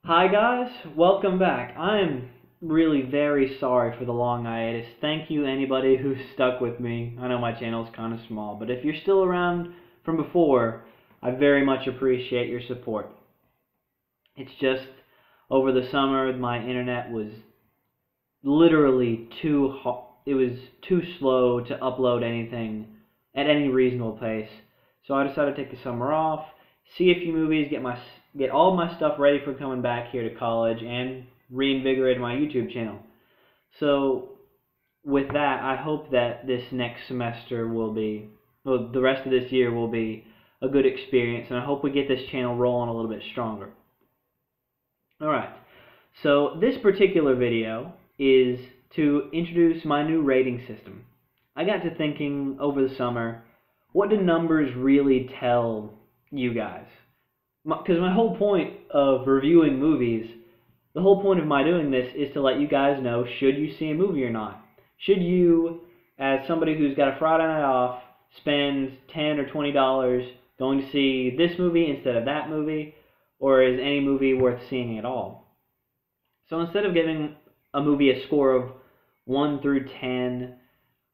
Hi guys, welcome back. I'm really very sorry for the long hiatus. Thank you anybody who stuck with me. I know my channel's kind of small, but if you're still around from before, I very much appreciate your support. It's just over the summer my internet was literally it was too slow to upload anything at any reasonable pace. So I decided to take the summer off, see a few movies, get all my stuff ready for coming back here to college, and reinvigorate my YouTube channel. So with that, I hope that this next semester the rest of this year will be a good experience, and I hope we get this channel rolling a little bit stronger. Alright, so this particular video is to introduce my new rating system. I got to thinking over the summer, what do numbers really tell you guys? Because my whole point of reviewing movies, the whole point of my doing this is to let you guys know, should you see a movie or not? Should you, as somebody who's got a Friday night off, spend $10 or $20 going to see this movie instead of that movie, or is any movie worth seeing at all? So instead of giving a movie a score of 1 through 10,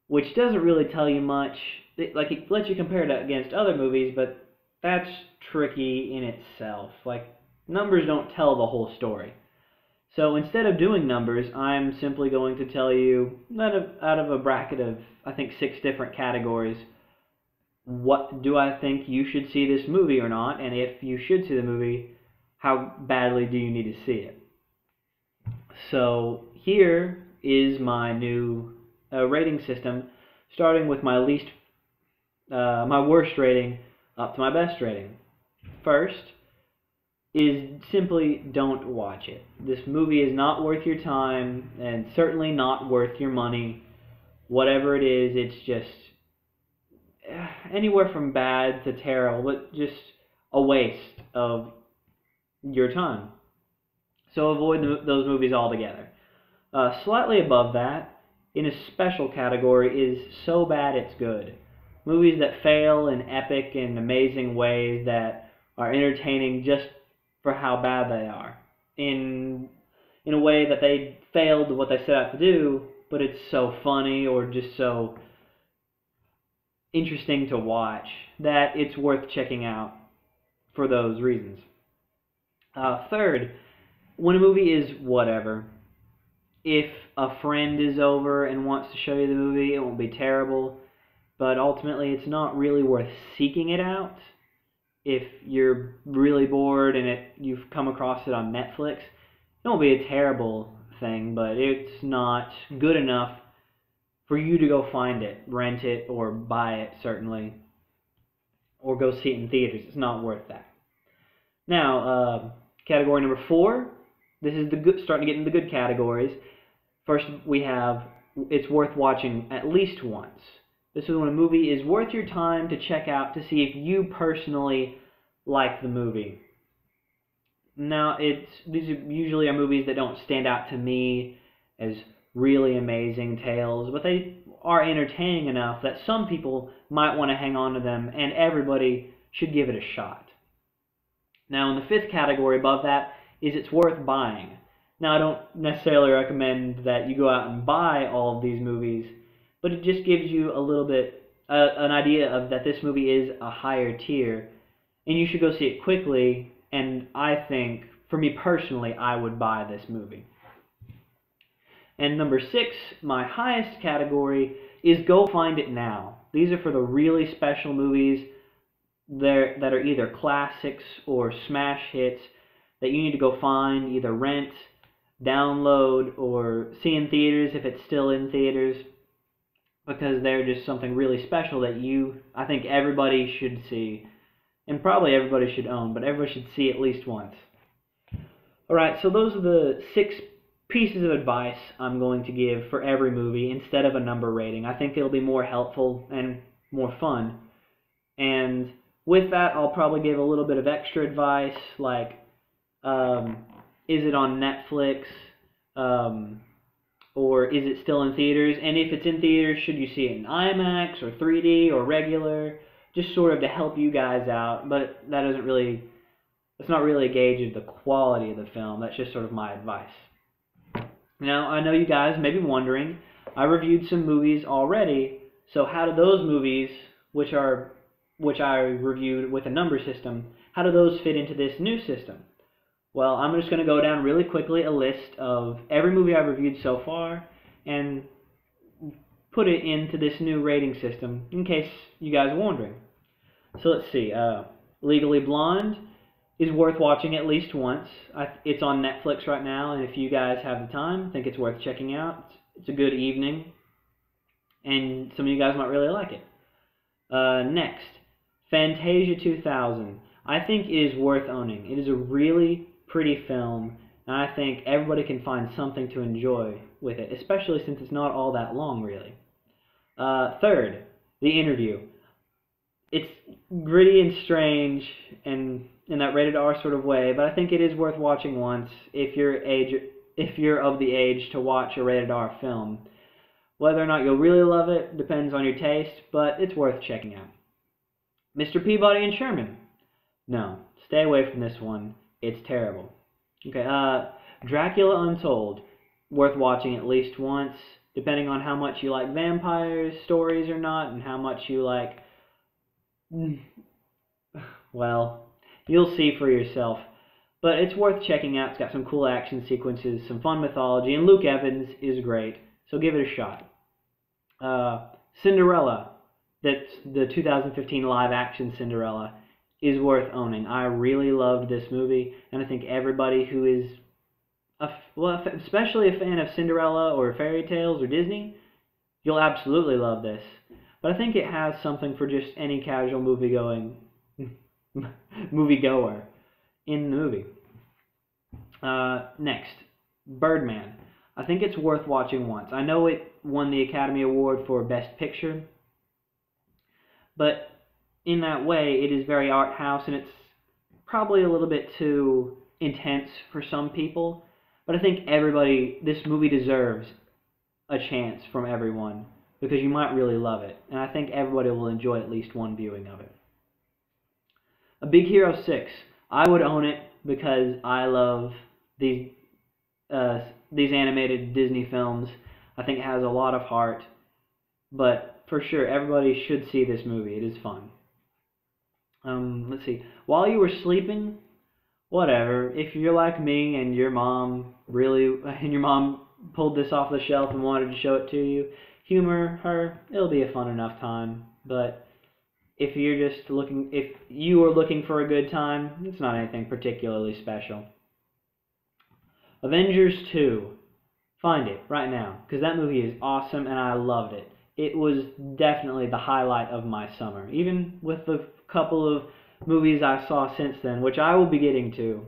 which doesn't really tell you much, it lets you compare it against other movies, but that's tricky in itself. Numbers don't tell the whole story. So instead of doing numbers, I'm simply going to tell you, out of a bracket of, I think, 6 different categories, what do I think you should see this movie or not, and if you should see the movie, how badly do you need to see it? So here is my new rating system, starting with my worst rating up to my best rating. First is simply don't watch it. This movie is not worth your time and certainly not worth your money. Whatever it is, it's just anywhere from bad to terrible, but just a waste of your time. So avoid those movies altogether. Slightly above that, in a special category, is so bad it's good. Movies that fail in epic and amazing ways that are entertaining just for how bad they are. In a way that they failed what they set out to do, but it's so funny or just so interesting to watch that it's worth checking out for those reasons. Third, when a movie is whatever. If a friend is over and wants to show you the movie, it won't be terrible, but ultimately it's not really worth seeking it out. If you're really bored and you've come across it on Netflix, it won't be a terrible thing, but it's not good enough for you to go find it, rent it, or buy it, certainly, or go see it in theaters. It's not worth that. Now, category number 4, this is starting to get into the good categories. First, we have it's worth watching at least once. This is when a movie is worth your time to check out to see if you personally like the movie. Now, these usually are movies that don't stand out to me as really amazing tales, but they are entertaining enough that some people might want to hang on to them, and everybody should give it a shot. Now, in the 5th category above that is it's worth buying. Now, I don't necessarily recommend that you go out and buy all of these movies, but it just gives you a little bit, an idea of that this movie is a higher tier, and you should go see it quickly, and I think, for me personally, I would buy this movie. And number 6, my highest category, is go find it now. These are for the really special movies that are either classics or smash hits that you need to go find, either rent, download, or see in theaters if it's still in theaters, because they're just something really special that I think everybody should see, and probably everybody should own, but everybody should see at least once. Alright, so those are the 6 pieces of advice I'm going to give for every movie instead of a number rating. I think it'll be more helpful and more fun. And with that, I'll probably give a little bit of extra advice, like, is it on Netflix, or is it still in theaters? And if it's in theaters, should you see it in IMAX or 3D or regular? Just sort of to help you guys out, but that doesn't really That's not really a gauge of the quality of the film. That's just sort of my advice. Now, I know you guys may be wondering, I reviewed some movies already, so how do those movies, which I reviewed with a number system, how do those fit into this new system? Well, I'm just going to go down really quickly a list of every movie I've reviewed so far and put it into this new rating system in case you guys are wondering. So let's see. Legally Blonde is worth watching at least once. It's on Netflix right now, and if you guys have the time, I think it's worth checking out. It's a good evening, and some of you guys might really like it. Next, Fantasia 2000. I think it is worth owning. It is a really pretty film, and I think everybody can find something to enjoy with it, especially since it's not all that long, really. Third, The Interview. It's gritty and strange, and in that rated R sort of way, but I think it is worth watching once if you're of the age to watch a rated R film. Whether or not you'll really love it depends on your taste, but it's worth checking out. Mr. Peabody and Sherman. No, stay away from this one. It's terrible. Okay, Dracula Untold. Worth watching at least once, depending on how much you like vampire stories or not, and how much you like... Well, you'll see for yourself. But it's worth checking out. It's got some cool action sequences, some fun mythology, and Luke Evans is great, so give it a shot. Cinderella, that's the 2015 live-action Cinderella, is worth owning. I really loved this movie, and I think everybody who is, especially a fan of Cinderella or fairy tales or Disney, you'll absolutely love this. But I think it has something for just any casual moviegoer in the movie. Next, Birdman. I think it's worth watching once. I know it won the Academy Award for Best Picture, but in that way, it is very art house, and it's probably a little bit too intense for some people. But I think this movie deserves a chance from everyone, because you might really love it, and I think everybody will enjoy at least one viewing of it. A Big Hero 6. I would own it because I love these animated Disney films. I think it has a lot of heart, but for sure, everybody should see this movie. It is fun. Let's see. While You Were Sleeping, whatever. If you're like me and your mom pulled this off the shelf and wanted to show it to you, humor her. It'll be a fun enough time. But if you are looking for a good time, it's not anything particularly special. Avengers 2. Find it right now, because that movie is awesome and I loved it. It was definitely the highlight of my summer, even with the couple of movies I saw since then, which I will be getting to.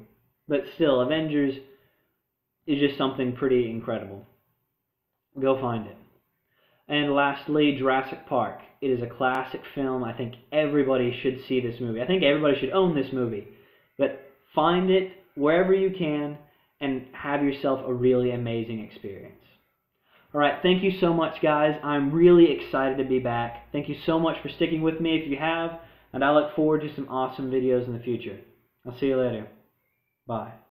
But still, Avengers is just something pretty incredible. Go find it. And lastly, Jurassic Park. It is a classic film. I think everybody should see this movie. I think everybody should own this movie. But find it wherever you can and have yourself a really amazing experience. Alright, thank you so much, guys. I'm really excited to be back. Thank you so much for sticking with me if you have, and I look forward to some awesome videos in the future. I'll see you later. Bye.